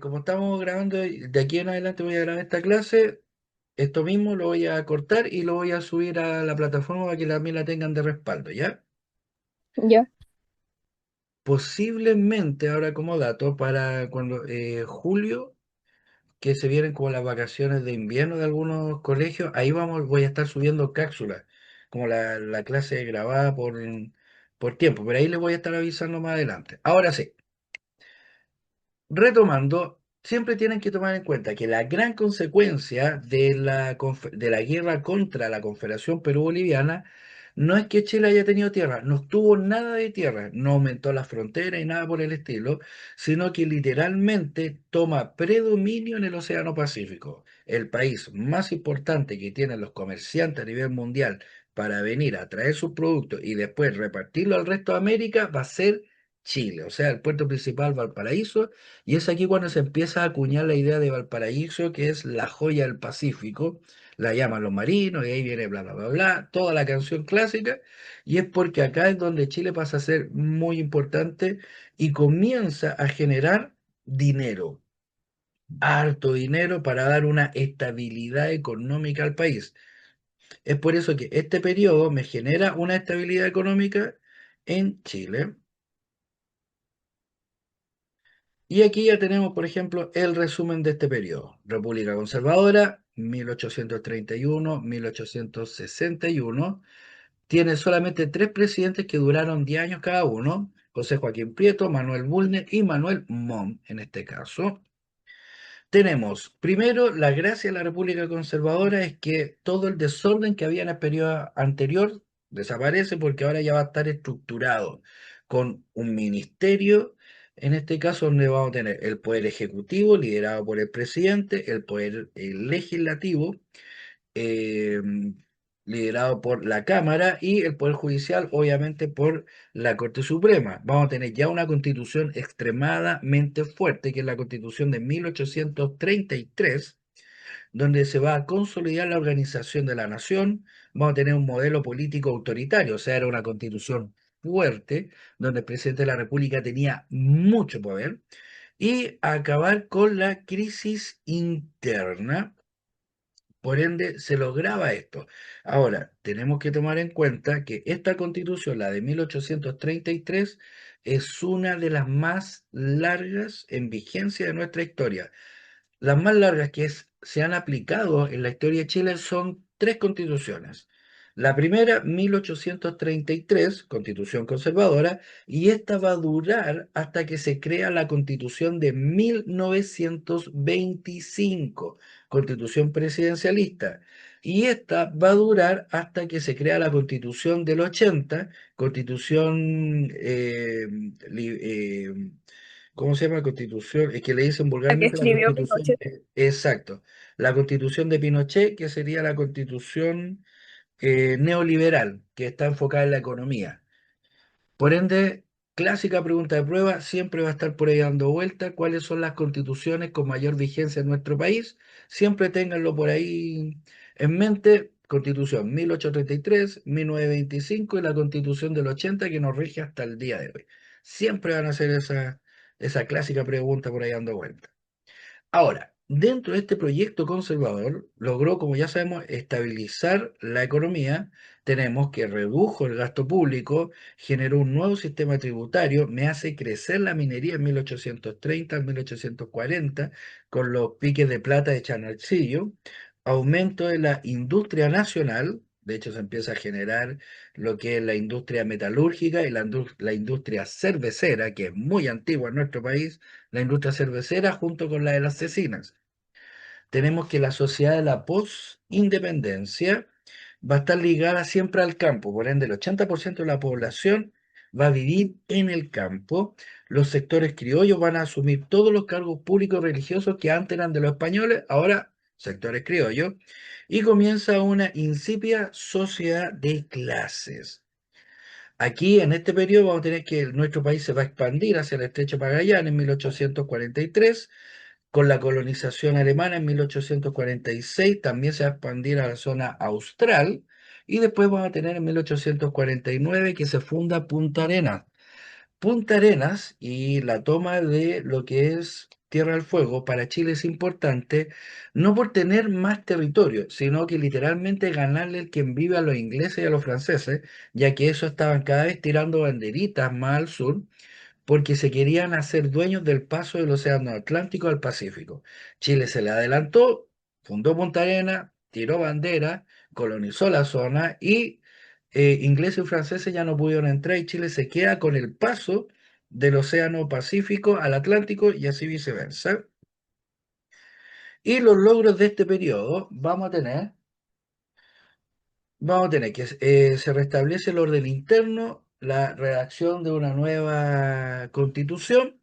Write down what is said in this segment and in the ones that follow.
Como estamos grabando, de aquí en adelante voy a grabar esta clase, esto mismo lo voy a cortar y lo voy a subir a la plataforma para que también la tengan de respaldo, ¿ya? Ya, Posiblemente ahora como dato para cuando julio, que se vienen como las vacaciones de invierno de algunos colegios, ahí voy a estar subiendo cápsulas, como la clase grabada por tiempo, pero ahí les voy a estar avisando más adelante. Ahora sí. Retomando, siempre tienen que tomar en cuenta que la gran consecuencia de la guerra contra la Confederación Perú-Boliviana no es que Chile haya tenido tierra, no tuvo nada de tierra, no aumentó la frontera y nada por el estilo, sino que literalmente toma predominio en el Océano Pacífico. El país más importante que tienen los comerciantes a nivel mundial para venir a traer sus productos y después repartirlo al resto de América va a ser Chile, o sea, el puerto principal Valparaíso, y es aquí cuando se empieza a acuñar la idea de Valparaíso, que es la joya del Pacífico, la llaman los marinos, y ahí viene bla, bla, bla, bla, toda la canción clásica, y es porque acá es donde Chile pasa a ser muy importante y comienza a generar dinero, harto dinero para dar una estabilidad económica al país. Es por eso que este periodo me genera una estabilidad económica en Chile. Y aquí ya tenemos, por ejemplo, el resumen de este periodo. República Conservadora, 1831-1861. Tiene solamente tres presidentes que duraron 10 años cada uno. José Joaquín Prieto, Manuel Bulnes y Manuel Montt, en este caso. Tenemos, primero, la gracia de la República Conservadora es que todo el desorden que había en el periodo anterior desaparece porque ahora ya va a estar estructurado con un ministerio, en este caso donde vamos a tener el poder ejecutivo liderado por el presidente, el poder legislativo eh, liderado por la Cámara y el Poder Judicial, obviamente, por la Corte Suprema. Vamos a tener ya una constitución extremadamente fuerte, que es la constitución de 1833, donde se va a consolidar la organización de la nación. Vamos a tener un modelo político autoritario, o sea, era una constitución fuerte, donde el presidente de la República tenía mucho poder, y acabar con la crisis interna. Por ende, se lograba esto. Ahora, tenemos que tomar en cuenta que esta constitución, la de 1833, es una de las más largas en vigencia de nuestra historia. Las más largas se han aplicado en la historia de Chile son tres constituciones. La primera, 1833, constitución conservadora, y esta va a durar hasta que se crea la constitución de 1925, constitución presidencialista. Y esta va a durar hasta que se crea la constitución del 80, constitución ¿cómo se llama? Constitución, es que le dicen la que vulgarmente la escribió constitución, Pinochet. exacto, la constitución de Pinochet, que sería la constitución neoliberal, que está enfocada en la economía. Por ende, clásica pregunta de prueba, siempre va a estar por ahí dando vuelta, ¿cuáles son las constituciones con mayor vigencia en nuestro país? Siempre ténganlo por ahí en mente. Constitución 1833, 1925 y la Constitución del 80 que nos rige hasta el día de hoy. Siempre van a hacer esa clásica pregunta por ahí dando vuelta. Ahora, dentro de este proyecto conservador, logró, como ya sabemos, estabilizar la economía. Tenemos que redujo el gasto público, generó un nuevo sistema tributario, me hace crecer la minería en 1830 al 1840, con los piques de plata de Chanalcillo, aumento de la industria nacional. De hecho, se empieza a generar lo que es la industria metalúrgica y la industria cervecera, que es muy antigua en nuestro país, la industria cervecera junto con la de las cecinas. Tenemos que la sociedad de la post-independencia va a estar ligada siempre al campo, por ende el 80% de la población va a vivir en el campo. Los sectores criollos van a asumir todos los cargos públicos religiosos que antes eran de los españoles, ahora sectores criollos, y comienza una insípida sociedad de clases. Aquí, en este periodo, vamos a tener que nuestro país se va a expandir hacia el Estrecho Magallanes en 1843, con la colonización alemana en 1846, también se va a expandir a la zona austral, y después vamos a tener en 1849 que se funda Punta Arenas. Punta Arenas y la toma de lo que es Tierra del Fuego para Chile es importante, no por tener más territorio, sino que literalmente ganarle el quien vive a los ingleses y a los franceses, ya que ellos estaban cada vez tirando banderitas más al sur porque se querían hacer dueños del paso del Océano Atlántico al Pacífico. Chile se le adelantó, fundó Punta Arenas, tiró bandera, colonizó la zona y ingleses y franceses ya no pudieron entrar y Chile se queda con el paso del Océano Pacífico al Atlántico y así viceversa. Y los logros de este periodo vamos a tener que se restablece el orden interno, la redacción de una nueva constitución,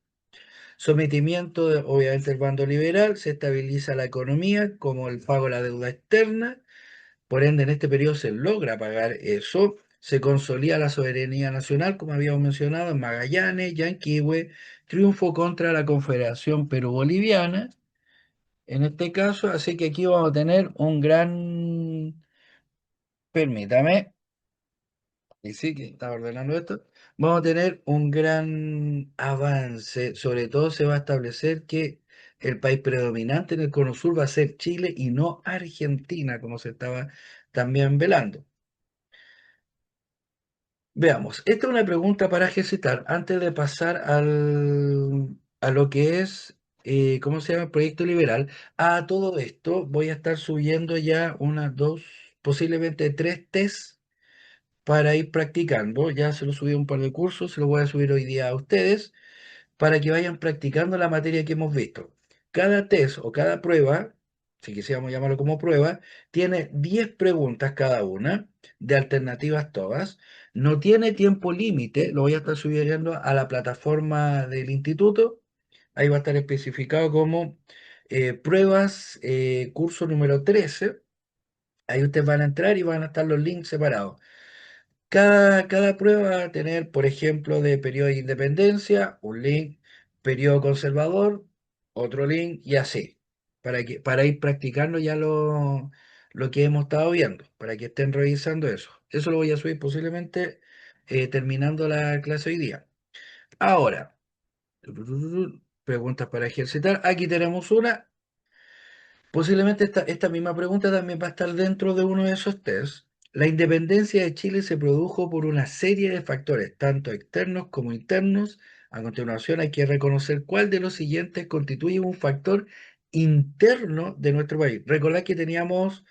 sometimiento, obviamente, del bando liberal, se estabiliza la economía como el pago de la deuda externa, por ende en este periodo se logra pagar eso, se consolida la soberanía nacional, como habíamos mencionado, en Magallanes, Yanquihue, triunfo contra la Confederación Perú-Boliviana, en este caso, así que aquí vamos a tener un gran, permítame, y sí que está ordenando esto, vamos a tener un gran avance. Sobre todo se va a establecer que el país predominante en el Cono Sur va a ser Chile y no Argentina, como se estaba también velando. Veamos, esta es una pregunta para ejercitar antes de pasar a lo que es, ¿cómo se llama? El proyecto liberal. A todo esto voy a estar subiendo ya unas dos, posiblemente tres tests para ir practicando. Ya se lo subí a un par de cursos, se lo voy a subir hoy día a ustedes para que vayan practicando la materia que hemos visto. Cada test o cada prueba, si quisiéramos llamarlo como prueba, tiene 10 preguntas cada una, de alternativas todas. No tiene tiempo límite, lo voy a estar subiendo a la plataforma del instituto. Ahí va a estar especificado como pruebas, curso número 13. Ahí ustedes van a entrar y van a estar los links separados. Cada prueba va a tener, por ejemplo, de periodo de independencia, un link, periodo conservador, otro link y así, para ir practicando ya lo que hemos estado viendo, para que estén revisando eso. Eso lo voy a subir posiblemente terminando la clase hoy día. Ahora, preguntas para ejercitar. Aquí tenemos una. Posiblemente esta misma pregunta también va a estar dentro de uno de esos test. La independencia de Chile se produjo por una serie de factores, tanto externos como internos. A continuación hay que reconocer cuál de los siguientes constituye un factor interno de nuestro país. Recordad que teníamos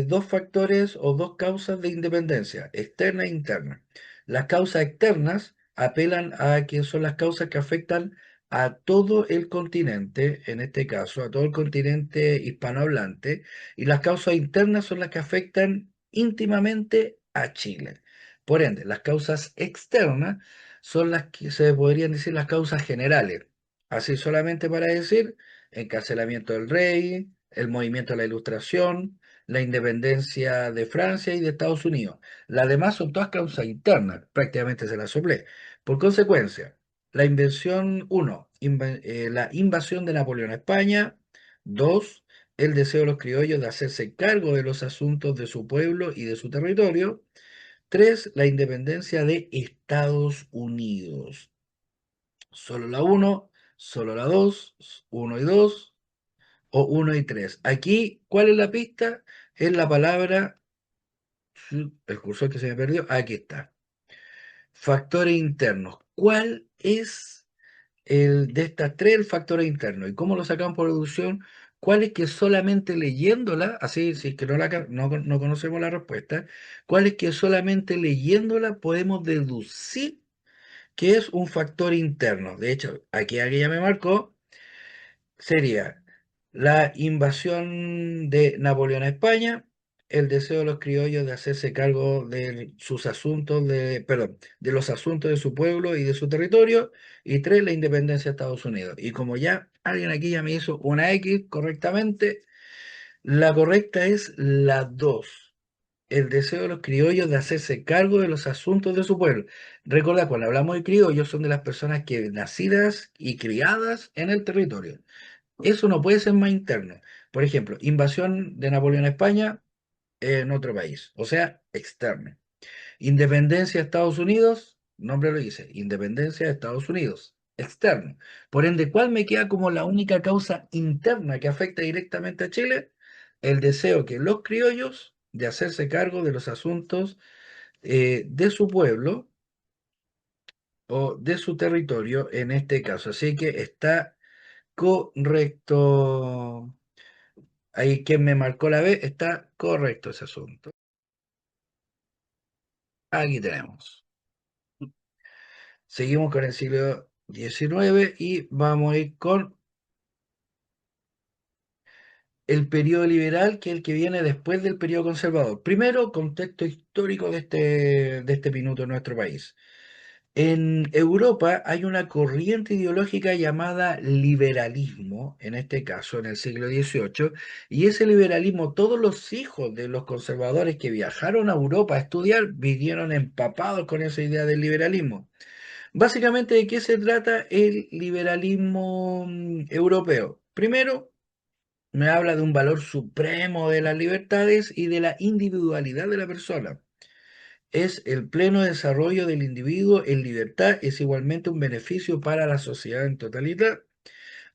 dos factores o dos causas de independencia, externa e interna. Las causas externas apelan a que son las causas que afectan a todo el continente, en este caso, a todo el continente hispanohablante, y las causas internas son las que afectan íntimamente a Chile. Por ende, las causas externas son las que se podrían decir las causas generales. Así solamente para decir, encarcelamiento del rey, el movimiento de la Ilustración, la independencia de Francia y de Estados Unidos. Las demás son todas causas internas, prácticamente se las soplé. Por consecuencia, la invención, uno, la invasión de Napoleón a España. Dos, el deseo de los criollos de hacerse cargo de los asuntos de su pueblo y de su territorio. Tres, la independencia de Estados Unidos. Solo la uno, solo la dos, uno y dos, o uno y tres. Aquí, ¿cuál es la pista? Es la palabra, el cursor que se me perdió, aquí está. Factores internos. ¿Cuál es el de estas tres el factor interno? ¿Y cómo lo sacamos por deducción? ¿Cuál es que solamente leyéndola, así si es que no conocemos la respuesta, cuál es que solamente leyéndola podemos deducir que es un factor interno? De hecho, aquí alguien ya me marcó, sería la invasión de Napoleón a España, el deseo de los criollos de hacerse cargo de sus asuntos, perdón, de los asuntos de su pueblo y de su territorio, y tres, la independencia de Estados Unidos. Y como ya alguien aquí ya me hizo una X correctamente, la correcta es la 2. El deseo de los criollos de hacerse cargo de los asuntos de su pueblo. Recuerda, cuando hablamos de criollos, son de las personas que nacidas y criadas en el territorio. Eso no puede ser más interno. Por ejemplo, invasión de Napoleón a España en otro país, o sea, externo. Independencia de Estados Unidos, nombre lo dice, independencia de Estados Unidos. externo. Por ende, ¿cuál me queda como la única causa interna que afecta directamente a Chile? El deseo que los criollos de hacerse cargo de los asuntos de su pueblo o de su territorio en este caso. Así que está correcto. Ahí quien me marcó la B, está correcto ese asunto. Aquí tenemos. Seguimos con el siglo XIX y vamos a ir con el periodo liberal, que es el que viene después del periodo conservador. Primero, contexto histórico de este minuto en nuestro país. En Europa hay una corriente ideológica llamada liberalismo, en este caso en el siglo XVIII, y ese liberalismo, todos los hijos de los conservadores que viajaron a Europa a estudiar vinieron empapados con esa idea del liberalismo. Básicamente, ¿de qué se trata el liberalismo europeo? Primero, me habla de un valor supremo de las libertades y de la individualidad de la persona. Es el pleno desarrollo del individuo en libertad, es igualmente un beneficio para la sociedad en totalidad.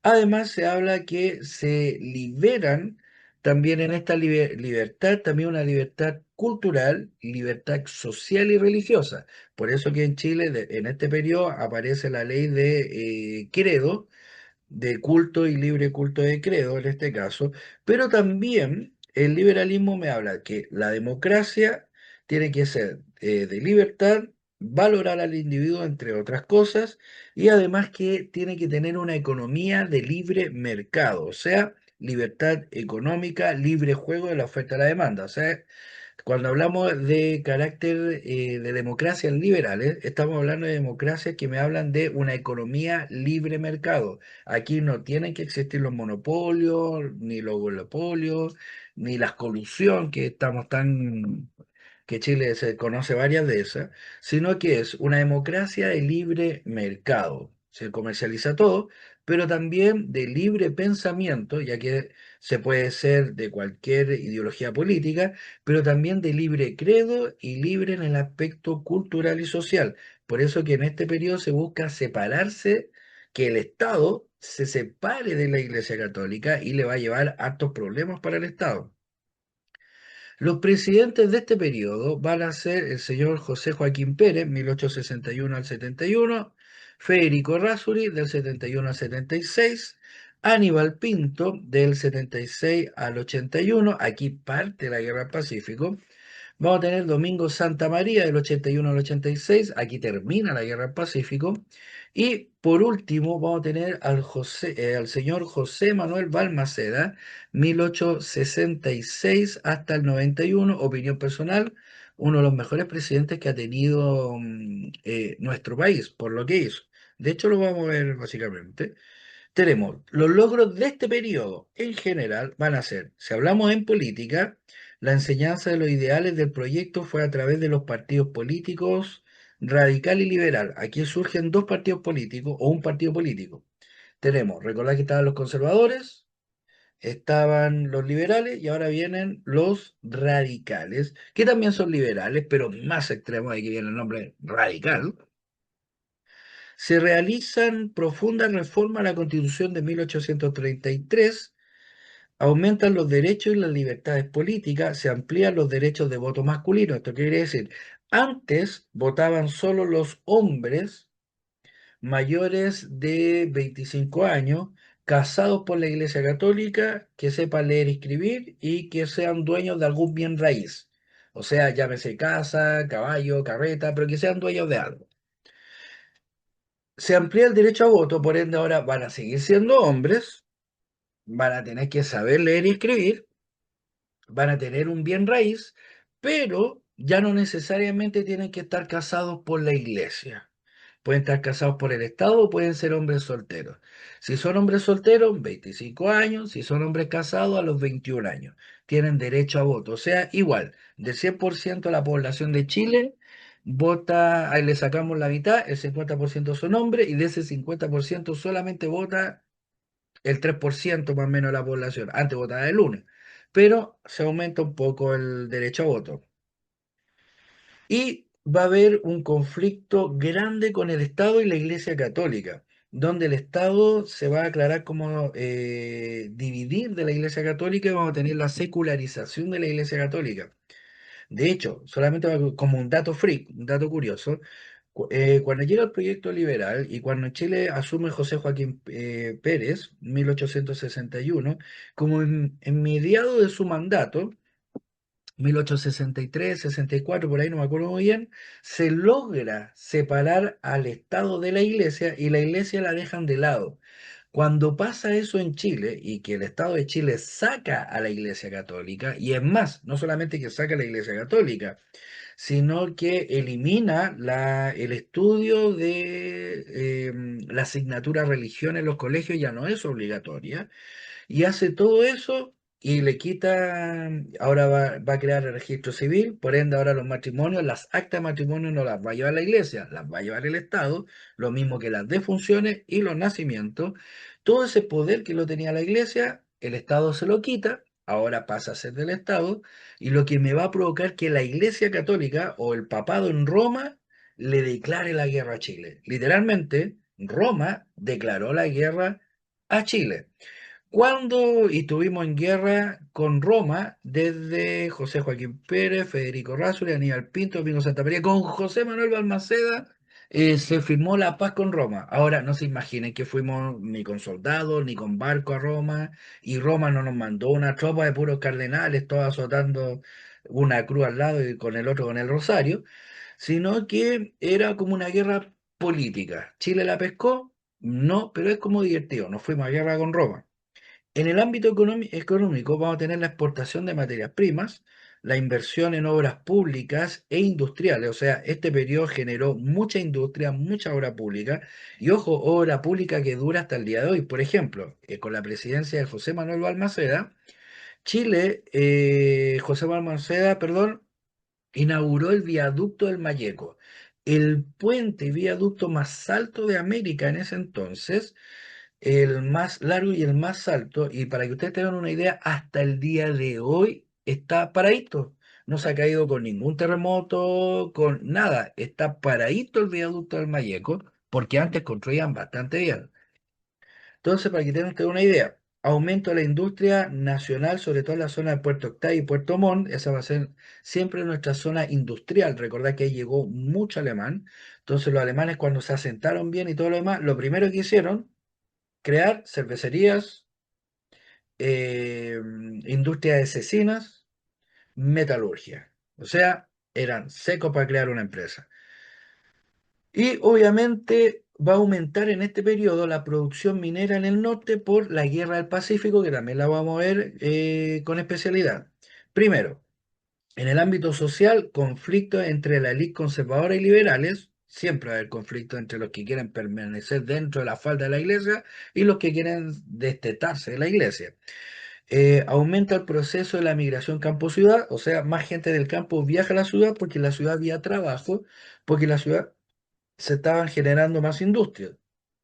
Además, se habla que se liberan también en esta libertad, también una libertad cultural, libertad social y religiosa. Por eso que en Chile, en este periodo, aparece la ley de credo, de culto y libre culto de credo en este caso, pero también el liberalismo me habla que la democracia tiene que ser de libertad, valorar al individuo entre otras cosas, y además que tiene que tener una economía de libre mercado, o sea, libertad económica, libre juego de la oferta y la demanda, o sea, cuando hablamos de carácter de democracias liberales, estamos hablando de democracias que me hablan de una economía libre mercado. Aquí no tienen que existir los monopolios, ni los oligopolios, ni la colusión que estamos tan que Chile se conoce varias de esas, sino que es una democracia de libre mercado. Se comercializa todo, pero también de libre pensamiento, ya que se puede ser de cualquier ideología política, pero también de libre credo y libre en el aspecto cultural y social. Por eso que en este periodo se busca separarse, que el Estado se separe de la Iglesia Católica y le va a llevar hartos problemas para el Estado. Los presidentes de este periodo van a ser el señor José Joaquín Pérez, 1861 al 71, Federico Razzuri, del 71 al 76, Aníbal Pinto, del 76 al 81, aquí parte la Guerra del Pacífico. Vamos a tener Domingo Santa María del 81 al 86, aquí termina la Guerra del Pacífico. Y por último vamos a tener al señor José Manuel Balmaceda, 1866 hasta el 91, opinión personal, uno de los mejores presidentes que ha tenido nuestro país, por lo que hizo. De hecho, lo vamos a ver básicamente. Tenemos los logros de este periodo en general van a ser, si hablamos en política, la enseñanza de los ideales del proyecto fue a través de los partidos políticos radical y liberal. Aquí surgen dos partidos políticos o un partido político. Tenemos, recordad que estaban los conservadores, estaban los liberales y ahora vienen los radicales, que también son liberales, pero más extremos, aquí viene el nombre radical. Se realizan profundas reformas a la Constitución de 1833, aumentan los derechos y las libertades políticas, se amplían los derechos de voto masculino. ¿Esto qué quiere decir? Antes votaban solo los hombres mayores de 25 años, casados por la Iglesia Católica, que sepan leer y escribir y que sean dueños de algún bien raíz. O sea, llámese casa, caballo, carreta, pero que sean dueños de algo. Se amplía el derecho a voto, por ende ahora van a seguir siendo hombres, van a tener que saber leer y escribir, van a tener un bien raíz, pero ya no necesariamente tienen que estar casados por la iglesia. Pueden estar casados por el Estado o pueden ser hombres solteros. Si son hombres solteros, 25 años. Si son hombres casados, a los 21 años. Tienen derecho a voto. O sea, igual, de 100% de la población de Chile, vota, ahí le sacamos la mitad, el 50% son hombres, y de ese 50% solamente vota el 3% más o menos de la población. Antes votaba el 1, pero se aumenta un poco el derecho a voto. Y va a haber un conflicto grande con el Estado y la Iglesia Católica. donde el Estado se va a aclarar como dividir de la Iglesia Católica y vamos a tener la secularización de la Iglesia Católica. De hecho, solamente como un dato freak, un dato curioso, cuando llega el proyecto liberal y cuando Chile asume José Joaquín Pérez, 1861, como en mediado de su mandato, 1863, 64, por ahí no me acuerdo muy bien, se logra separar al Estado de la Iglesia y la Iglesia la dejan de lado. Cuando pasa eso en Chile y que el Estado de Chile saca a la Iglesia Católica, y es más, no solamente que saca a la Iglesia Católica, sino que elimina el estudio de la asignatura religión en los colegios, ya no es obligatoria, y hace todo eso y le quita, ahora va a crear el registro civil, por ende ahora los matrimonios, las actas de matrimonio no las va a llevar la iglesia, las va a llevar el Estado, lo mismo que las defunciones y los nacimientos. Todo ese poder que lo tenía la iglesia, el Estado se lo quita, ahora pasa a ser del Estado, y lo que me va a provocar que la iglesia católica o el papado en Roma le declare la guerra a Chile. Literalmente, Roma declaró la guerra a Chile. Cuando estuvimos en guerra con Roma, desde José Joaquín Pérez, Federico Razzoli, Aníbal Pinto, Pino Santa María, con José Manuel Balmaceda, se firmó la paz con Roma. Ahora, no se imaginen que fuimos ni con soldados, ni con barco a Roma, y Roma no nos mandó una tropa de puros cardenales, todos azotando una cruz al lado y con el otro con el rosario, sino que era como una guerra política. ¿Chile la pescó? No, pero es como divertido, nos fuimos a guerra con Roma. En el ámbito económico vamos a tener la exportación de materias primas, la inversión en obras públicas e industriales. O sea, este periodo generó mucha industria, mucha obra pública y, ojo, obra pública que dura hasta el día de hoy. Por ejemplo, con la presidencia de José Manuel Balmaceda, José Balmaceda, perdón, inauguró el viaducto del Mayeco, el puente y viaducto más alto de América en ese entonces, el más largo y el más alto, y para que ustedes tengan una idea, hasta el día de hoy está paradito. No se ha caído con ningún terremoto, con nada. Está paradito el viaducto del Mayeco, porque antes construían bastante bien. Entonces, para que tengan ustedes una idea, aumento de la industria nacional, sobre todo en la zona de Puerto Octay y Puerto Montt, esa va a ser siempre nuestra zona industrial. Recordad que ahí llegó mucho alemán. Entonces, los alemanes cuando se asentaron bien y todo lo demás, lo primero que hicieron crear cervecerías, eh, industria de cecinas, metalurgia. O sea, eran secos para crear una empresa. Y obviamente va a aumentar en este periodo la producción minera en el norte por la Guerra del Pacífico, que también la vamos a ver con especialidad. Primero, en el ámbito social, conflictos entre la élite conservadora y liberales. Siempre va a haber conflictos entre los que quieren permanecer dentro de la falda de la iglesia y los que quieren destetarse de la iglesia. Aumenta el proceso de la migración campo-ciudad, o sea, más gente del campo viaja a la ciudad porque en la ciudad había trabajo, porque en la ciudad se estaban generando más industrias.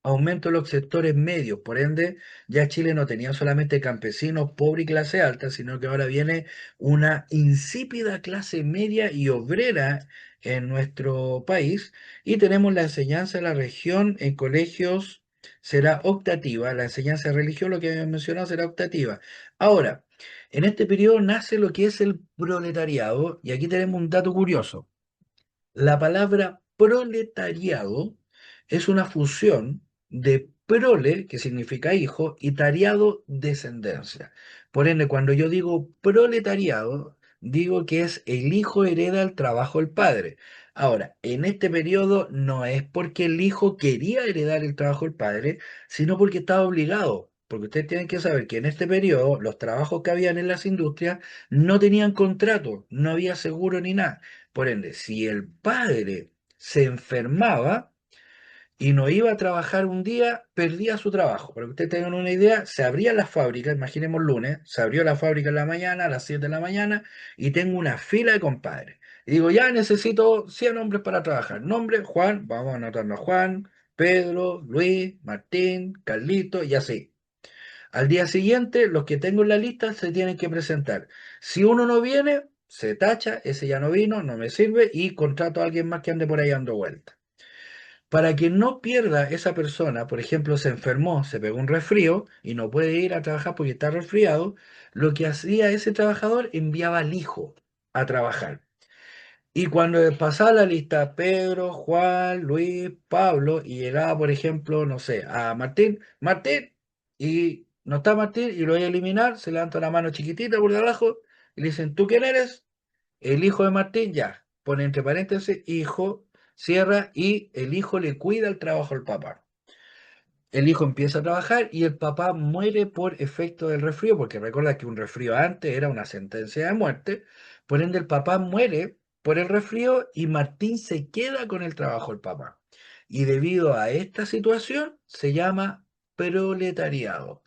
Aumento de los sectores medios, por ende, ya Chile no tenía solamente campesinos, pobres y clase alta, sino que ahora viene una insípida clase media y obrera en nuestro país, y tenemos la enseñanza de la región en colegios será optativa, la enseñanza de religión, lo que había mencionado, será optativa. Ahora, en este periodo nace lo que es el proletariado, y aquí tenemos un dato curioso. La palabra proletariado es una fusión de prole, que significa hijo, y tariado, descendencia. Por ende, cuando yo digo proletariado, digo que es el hijo hereda el trabajo del padre. Ahora, en este periodo no es porque el hijo quería heredar el trabajo del padre, sino porque estaba obligado. Porque ustedes tienen que saber que en este periodo los trabajos que habían en las industrias no tenían contrato, no había seguro ni nada. Por ende, si el padre se enfermaba y no iba a trabajar un día, perdía su trabajo. Para que ustedes tengan una idea, se abría la fábrica, imaginemos lunes, se abrió la fábrica en la mañana, a las 7 de la mañana, y tengo una fila de compadres. Y digo, ya necesito 100 hombres para trabajar. Nombre, Juan, vamos a anotarnos Juan, Pedro, Luis, Martín, Carlito, y así. Al día siguiente, los que tengo en la lista se tienen que presentar. Si uno no viene, se tacha, ese ya no vino, no me sirve y contrato a alguien más que ande por ahí dando vueltas. Para que no pierda esa persona, por ejemplo, se enfermó, se pegó un resfrío y no puede ir a trabajar porque está resfriado, lo que hacía ese trabajador enviaba al hijo a trabajar. Y cuando pasaba la lista Pedro, Juan, Luis, Pablo, y llegaba, por ejemplo, no sé, a Martín, Martín, y no está Martín, y lo voy a eliminar, se levanta la mano chiquitita por debajo, y le dicen, ¿tú quién eres? El hijo de Martín, ya, pone entre paréntesis, hijo, cierra, y el hijo le cuida el trabajo al papá. El hijo empieza a trabajar y el papá muere por efecto del resfrío, porque recuerda que un resfrío antes era una sentencia de muerte. Por ende, el papá muere por el resfrío y Martín se queda con el trabajo del papá. Y debido a esta situación se llama proletariado.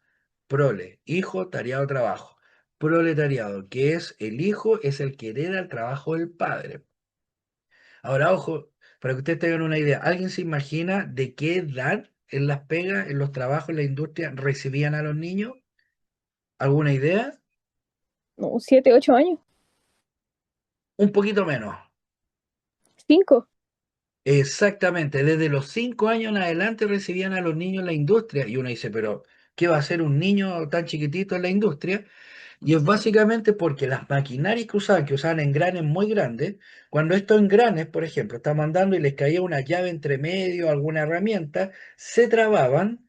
Prole, hijo, tariado, trabajo. Proletariado, que es el hijo, es el que hereda el trabajo del padre. Ahora, ojo, para que ustedes tengan una idea, ¿alguien se imagina de qué edad en las pegas, en los trabajos, en la industria recibían a los niños? ¿Alguna idea? No, 7, 8 años. Un poquito menos. 5. Exactamente, desde los 5 años en adelante recibían a los niños en la industria. Y uno dice, pero ¿qué va a hacer un niño tan chiquitito en la industria? Y es básicamente porque las maquinarias que usaban engranes muy grandes, cuando estos engranes, por ejemplo, estaban andando y les caía una llave entre medio, alguna herramienta, se trababan.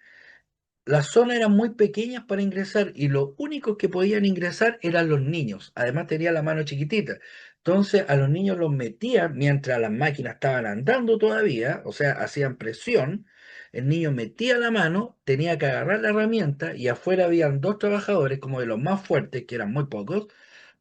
Las zonas eran muy pequeñas para ingresar y los únicos que podían ingresar eran los niños. Además tenía la mano chiquitita. Entonces a los niños los metían mientras las máquinas estaban andando todavía, o sea, hacían presión. El niño metía la mano, tenía que agarrar la herramienta y afuera habían dos trabajadores, como de los más fuertes, que eran muy pocos,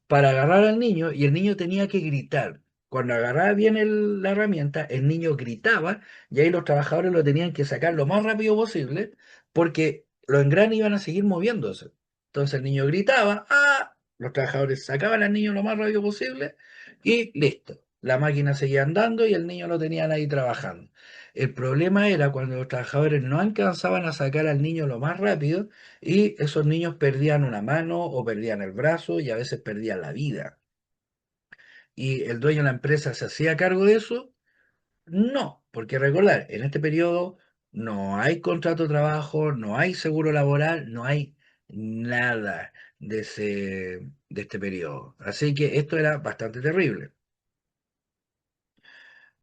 para agarrar al niño y el niño tenía que gritar. Cuando agarraba bien la herramienta, el niño gritaba y ahí los trabajadores lo tenían que sacar lo más rápido posible porque los engranes iban a seguir moviéndose. Entonces el niño gritaba, ¡ah! Los trabajadores sacaban al niño lo más rápido posible y listo. La máquina seguía andando y el niño lo tenían ahí trabajando. El problema era cuando los trabajadores no alcanzaban a sacar al niño lo más rápido y esos niños perdían una mano o perdían el brazo y a veces perdían la vida. ¿Y el dueño de la empresa se hacía cargo de eso? No, porque recordar, en este periodo no hay contrato de trabajo, no hay seguro laboral, no hay nada de este periodo. Así que esto era bastante terrible.